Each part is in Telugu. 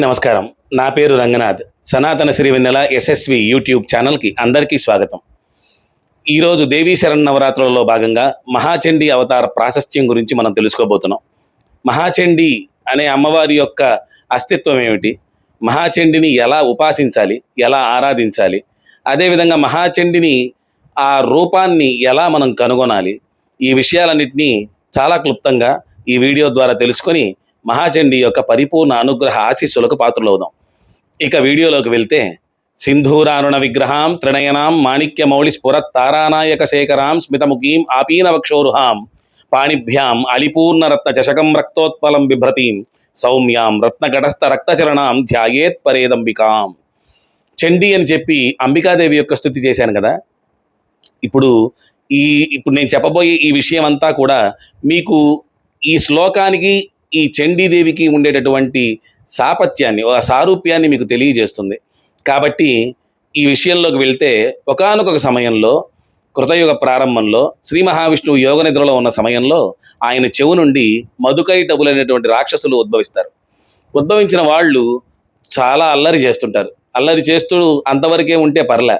నమస్కారం. నా పేరు రంగనాథ్. సనాతన సిరివెన్నెల ఎస్ఎస్వి యూట్యూబ్ ఛానల్కి అందరికీ స్వాగతం. ఈరోజు దేవీ శరన్నవరాత్రులలో భాగంగా మహాచండీ అవతార ప్రాశస్త్యం గురించి మనం తెలుసుకోబోతున్నాం. మహాచండీ అనే అమ్మవారి యొక్క అస్తిత్వం ఏమిటి, మహాచండిని ఎలా ఉపాసించాలి, ఎలా ఆరాధించాలి, అదేవిధంగా మహాచండిని ఆ రూపాన్ని ఎలా మనం కనుగొనాలి, ఈ విషయాలన్నింటినీ చాలా క్లుప్తంగా ఈ వీడియో ద్వారా తెలుసుకొని మహాచండీ యొక్క పరిపూర్ణ అనుగ్రహ ఆశీస్సులకు పాత్రలవుదాం. ఇక వీడియోలోకి వెళ్తే, సింధూరారుణ విగ్రహాం త్రినయనాం మాణిక్యమౌళి స్ఫురత్ తారానాయక శేఖరాం స్మితముఖీం ఆపీనవక్షోరుహాం పాణిభ్యాం అలిపూర్ణరత్న చషకం రక్తోత్పలం బిభ్రతీం సౌమ్యాం రత్నఘటస్థ రక్తచరణాం ధ్యాయేత్ పరేదంబికాం. చండీ అని చెప్పి అంబికాదేవి యొక్క స్తుతి చేశాను కదా. ఇప్పుడు నేను చెప్పబోయే ఈ విషయం అంతా కూడా మీకు ఈ శ్లోకానికి ఈ చండీదేవికి ఉండేటటువంటి సాపత్యాన్ని, ఆ సారూప్యాన్ని మీకు తెలియజేస్తుంది. కాబట్టి ఈ విషయంలోకి వెళ్తే, ఒకానొక సమయంలో కృతయుగ ప్రారంభంలో శ్రీ మహావిష్ణువు యోగ నిద్రలో ఉన్న సమయంలో ఆయన చెవు నుండి మధుకైటబులైనటువంటి రాక్షసులు ఉద్భవిస్తారు. ఉద్భవించిన వాళ్ళు చాలా అల్లరి చేస్తుంటారు. అల్లరి చేస్తూ అంతవరకే ఉంటే పర్లే,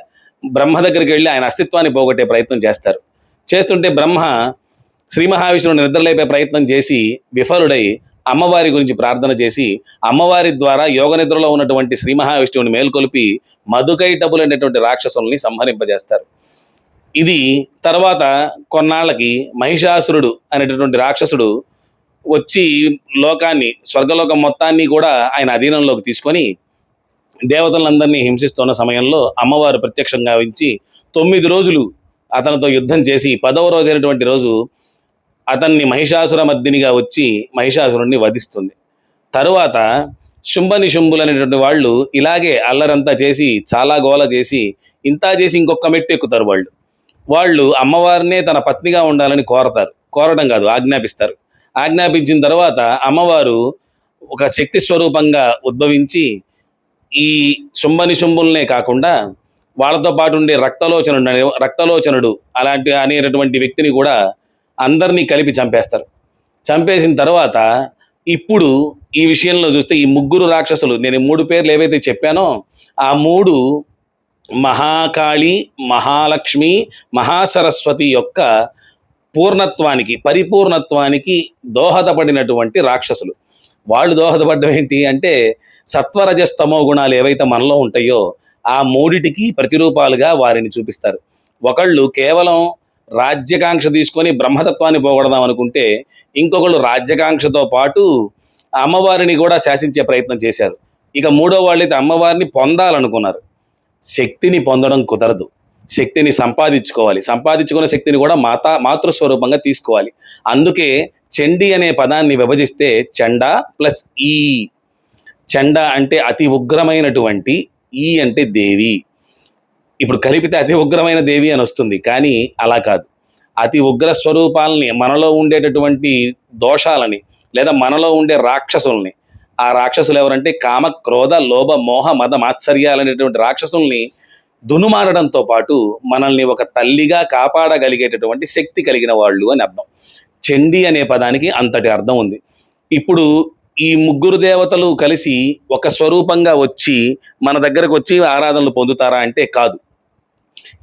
బ్రహ్మ దగ్గరికి వెళ్ళి ఆయన అస్తిత్వాన్ని పోగొట్టే ప్రయత్నం చేస్తారు. చేస్తుంటే బ్రహ్మ శ్రీ మహావిష్ణువుని నిద్రలేపే ప్రయత్నం చేసి విఫలుడై అమ్మవారి గురించి ప్రార్థన చేసి అమ్మవారి ద్వారా యోగ నిద్రలో ఉన్నటువంటి శ్రీ మహావిష్ణువుని మేల్కొల్పి మధుకైటబులైనటువంటి రాక్షసుల్ని సంహరింపజేస్తారు. ఇది తర్వాత కొన్నాళ్ళకి మహిషాసురుడు అనేటటువంటి రాక్షసుడు వచ్చి లోకాన్ని, స్వర్గలోకం మొత్తాన్ని కూడా ఆయన అధీనంలోకి తీసుకొని దేవతలందరినీ హింసిస్తున్న సమయంలో అమ్మవారు ప్రత్యక్షంగా ఉంచి 9 రోజులు అతనితో యుద్ధం చేసి 10వ రోజు అయినటువంటి రోజు అతన్ని మహిషాసుర మర్దినిగా వచ్చి మహిషాసురుణ్ణి వధిస్తుంది. తరువాత శుంభనిశుంభులు అనేటువంటి వాళ్ళు ఇలాగే అల్లరంతా చేసి చాలా గోల చేసి ఇంతా చేసి ఇంకొక మెట్టు ఎక్కుతారు. వాళ్ళు అమ్మవారినే తన పత్నిగా ఉండాలని కోరడం కాదు, ఆజ్ఞాపిస్తారు. ఆజ్ఞాపించిన తర్వాత అమ్మవారు ఒక శక్తి స్వరూపంగా ఉద్భవించి ఈ శుంభనిశుంభులనే కాకుండా వాళ్ళతో పాటు ఉండే రక్తలోచనుడు అనేటటువంటి వ్యక్తిని కూడా అందరినీ కలిపి చంపేస్తారు. చంపేసిన తర్వాత ఇప్పుడు ఈ విషయంలో చూస్తే ఈ 3 రాక్షసులు, నేను 3 పేర్లు ఏవైతే చెప్పానో ఆ 3 మహాకాళి, మహాలక్ష్మి, మహాసరస్వతి యొక్క పూర్ణత్వానికి, పరిపూర్ణత్వానికి దోహదపడినటువంటి రాక్షసులు. వాళ్ళు దోహదపడడం ఏంటి అంటే, సత్వరజస్తమో గుణాలు ఏవైతే మనలో ఉంటాయో ఆ 3టికి ప్రతిరూపాలుగా వారిని చూపిస్తారు. ఒకళ్ళు కేవలం రాజ్యకాంక్ష తీసుకొని బ్రహ్మతత్వాన్ని పోగొడదాం అనుకుంటే, ఇంకొకళ్ళు రాజ్యకాంక్షతో పాటు అమ్మవారిని కూడా శాసించే ప్రయత్నం చేశారు. ఇక 3వ వాళ్ళైతే అమ్మవారిని పొందాలనుకున్నారు. శక్తిని పొందడం కుదరదు, శక్తిని సంపాదించుకోవాలి. సంపాదించుకున్న శక్తిని కూడా మాతృస్వరూపంగా తీసుకోవాలి. అందుకే చండీ అనే పదాన్ని విభజిస్తే చండ ప్లస్ ఈ. చండ అంటే అతి ఉగ్రమైనటువంటి, ఈ అంటే దేవి. ఇప్పుడు కలిపితే అతి ఉగ్రమైన దేవి అని వస్తుంది, కానీ అలా కాదు. అతి ఉగ్ర స్వరూపాలని, మనలో ఉండేటటువంటి దోషాలని, లేదా మనలో ఉండే రాక్షసుల్ని, ఆ రాక్షసులు ఎవరంటే కామ, క్రోధ, లోభ, మోహ, మద, మాత్సర్యాలనేటువంటి రాక్షసుల్ని దునుమారడంతో పాటు మనల్ని ఒక తల్లిగా కాపాడగలిగేటటువంటి శక్తి కలిగిన వాళ్ళు అని అర్థం. చండీ అనే పదానికి అంతటి అర్థం ఉంది. ఇప్పుడు ఈ 3 దేవతలు కలిసి ఒక స్వరూపంగా వచ్చి మన దగ్గరకు వచ్చి ఆరాధనలు పొందుతారా అంటే కాదు.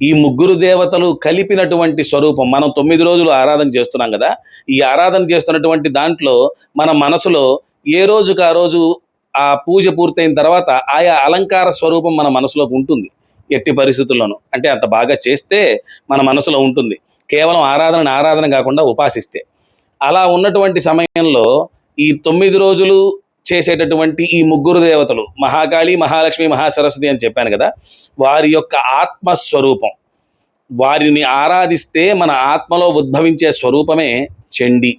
ఈ 3 దేవతలు కలిపినటువంటి స్వరూపం. మనం 9 రోజులు ఆరాధన చేస్తున్నాం కదా. ఈ ఆరాధన చేస్తున్నటువంటి దాంట్లో మన మనసులో ఏ రోజుకు ఆ రోజు ఆ పూజ పూర్తయిన తర్వాత ఆయా అలంకార స్వరూపం మన మనసులోకి ఉంటుంది. ఎట్టి పరిస్థితుల్లోనూ, అంటే అంత బాగా చేస్తే మన మనసులో ఉంటుంది, కేవలం ఆరాధన కాకుండా ఉపాసిస్తే. అలా ఉన్నటువంటి సమయంలో ఈ 9 రోజులు చేసేటటువంటి ఈ 3 దేవతలు, మహాకాళి, మహాలక్ష్మి, మహాసరస్వతి అని చెప్పాను కదా, వారి యొక్క ఆత్మస్వరూపం. వారిని ఆరాధిస్తే మన ఆత్మలో ఉద్భవించే స్వరూపమే చండీ.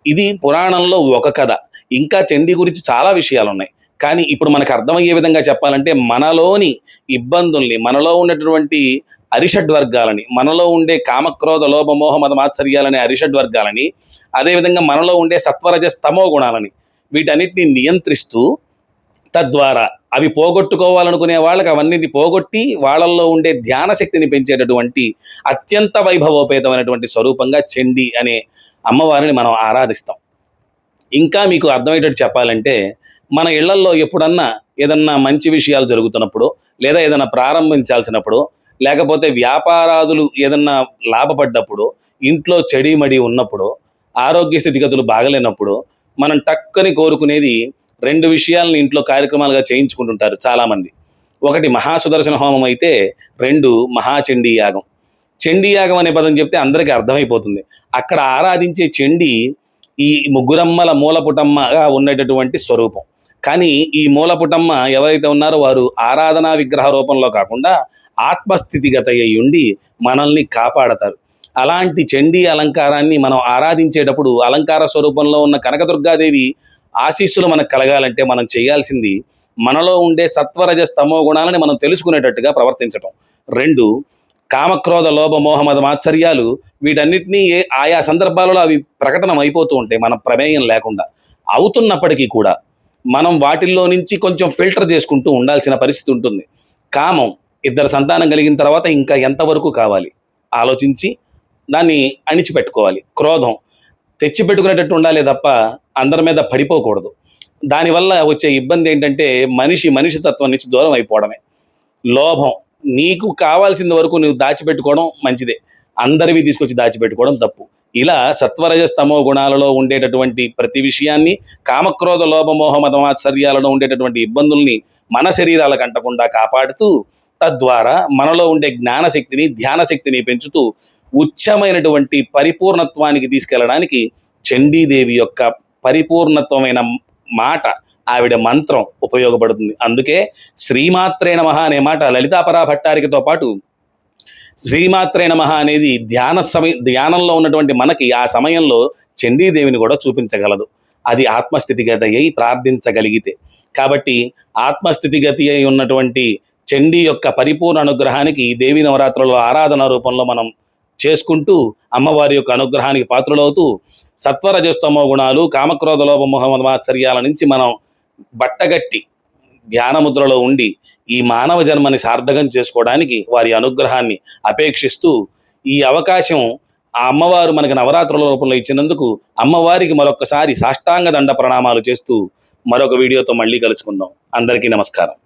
ఇది పురాణంలో ఒక కథ. ఇంకా చండీ గురించి చాలా విషయాలు ఉన్నాయి. కానీ ఇప్పుడు మనకు అర్థమయ్యే విధంగా చెప్పాలంటే, మనలోని ఇబ్బందుల్ని, మనలో ఉన్నటువంటి అరిషడ్వర్గాలని, మనలో ఉండే కామక్రోధ లోభ మోహ మద మాత్సర్యాలనే అరిషడ్వర్గాలని, అదేవిధంగా మనలో ఉండే సత్వరజస్తమో గుణాలని, వీటన్నిటిని నియంత్రిస్తూ తద్వారా అవి పోగొట్టుకోవాలనుకునే వాళ్ళకి అవన్నిటిని పోగొట్టి వాళ్ళల్లో ఉండే ధ్యాన శక్తిని పెంచేటటువంటి అత్యంత వైభవోపేతమైనటువంటి స్వరూపంగా చండీ అనే అమ్మవారిని మనం ఆరాధిస్తాం. ఇంకా మీకు అర్థమయ్యేటట్టు చెప్పాలంటే, మన ఇళ్లల్లో ఎప్పుడన్నా ఏదన్నా మంచి విషయాలు జరుగుతున్నప్పుడు, లేదా ఏదైనా ప్రారంభించాల్సినప్పుడు, లేకపోతే వ్యాపారాదులు ఏదన్నా లాభపడ్డప్పుడు, ఇంట్లో చెడీమడి ఉన్నప్పుడు, ఆరోగ్య స్థితిగతులు బాగలేనప్పుడు మనం టక్కని కోరుకునేది 2 విషయాలను ఇంట్లో కార్యక్రమాలుగా చేయించుకుంటుంటారు చాలామంది. ఒకటి మహాసుదర్శన హోమం అయితే 2 మహాచండీ యాగం. చండీ యాగం అనే పదం చెప్తే అందరికీ అర్థమైపోతుంది. అక్కడ ఆరాధించే చండీ ఈ ముగ్గురమ్మల మూలపుటమ్మగా ఉండేటటువంటి స్వరూపం. కానీ ఈ మూలపుటమ్మ ఎవరైతే ఉన్నారో వారు ఆరాధనా విగ్రహ రూపంలో కాకుండా ఆత్మస్థితిగత అయి ఉండి మనల్ని కాపాడతారు. అలాంటి చండీ అలంకారాన్ని మనం ఆరాధించేటప్పుడు అలంకార స్వరూపంలో ఉన్న కనకదుర్గాదేవి ఆశీస్సులు మనకు కలగాలంటే మనం చేయాల్సింది మనలో ఉండే సత్వరజ స్తమో గుణాలని మనం తెలుసుకునేటట్టుగా ప్రవర్తించటం. 2 కామక్రోధ లోభ మోహ మద మాత్సర్యాలు వీటన్నిటినీ ఆయా సందర్భాలలో అవి ప్రకటన అయిపోతూ ఉంటాయి మన ప్రమేయం లేకుండా. అవుతున్నప్పటికీ కూడా మనం వాటిల్లో నుంచి కొంచెం ఫిల్టర్ చేసుకుంటూ ఉండాల్సిన పరిస్థితి ఉంటుంది. కామం 2 సంతానం కలిగిన తర్వాత ఇంకా ఎంతవరకు కావాలి ఆలోచించి దాన్ని అణిచిపెట్టుకోవాలి. క్రోధం తెచ్చిపెట్టుకునేటట్టు ఉండాలి తప్ప అందరి మీద పడిపోకూడదు. దానివల్ల వచ్చే ఇబ్బంది ఏంటంటే మనిషి తత్వం నుంచి దూరం అయిపోవడమే. లోభం నీకు కావాల్సిన వరకు నువ్వు దాచిపెట్టుకోవడం మంచిదే, అందరివి తీసుకొచ్చి దాచిపెట్టుకోవడం తప్పు. ఇలా సత్వరజస్తమో గుణాలలో ఉండేటటువంటి ప్రతి విషయాన్ని, కామక్రోధ లోభ మోహ మదమాత్సర్యాలలో ఉండేటటువంటి ఇబ్బందుల్ని మన శరీరాలకు అంటకుండా కాపాడుతూ, తద్వారా మనలో ఉండే జ్ఞానశక్తిని ధ్యానశక్తిని పెంచుతూ ఉచ్చమైనటువంటి పరిపూర్ణత్వానికి తీసుకెళ్ళడానికి చండీదేవి యొక్క పరిపూర్ణత్వమైన మాట, ఆవిడ మంత్రం ఉపయోగపడుతుంది. అందుకే శ్రీమాత్రే నమః అనే మాట లలితాపరా భట్టారికతో పాటు శ్రీమాత్రే నమః అనేది ధ్యానంలో ఉన్నటువంటి మనకి ఆ సమయంలో చండీదేవిని కూడా చూపించగలదు. అది ఆత్మస్థితిగతి అయి ప్రార్థించగలిగితే. కాబట్టి ఆత్మస్థితిగతి అయి ఉన్నటువంటి చండీ యొక్క పరిపూర్ణ అనుగ్రహానికి దేవీ నవరాత్రులలో ఆరాధన రూపంలో మనం చేసుకుంటూ అమ్మవారి యొక్క అనుగ్రహానికి పాత్రలవుతూ సత్వరజస్తమో గుణాలు, కామక్రోధ లోభ మోహ మదమాత్సర్యాల నుంచి మనం బట్టగట్టి ధ్యానముద్రలో ఉండి ఈ మానవ జన్మని సార్థకం చేసుకోవడానికి వారి అనుగ్రహాన్ని అపేక్షిస్తూ ఈ అవకాశం ఆ అమ్మవారు మనకి నవరాత్రుల రూపంలో ఇచ్చినందుకు అమ్మవారికి మరొకసారి సాష్టాంగ దండ ప్రణామాలు చేస్తూ మరొక వీడియోతో మళ్ళీ కలుసుకుందాం. అందరికీ నమస్కారం.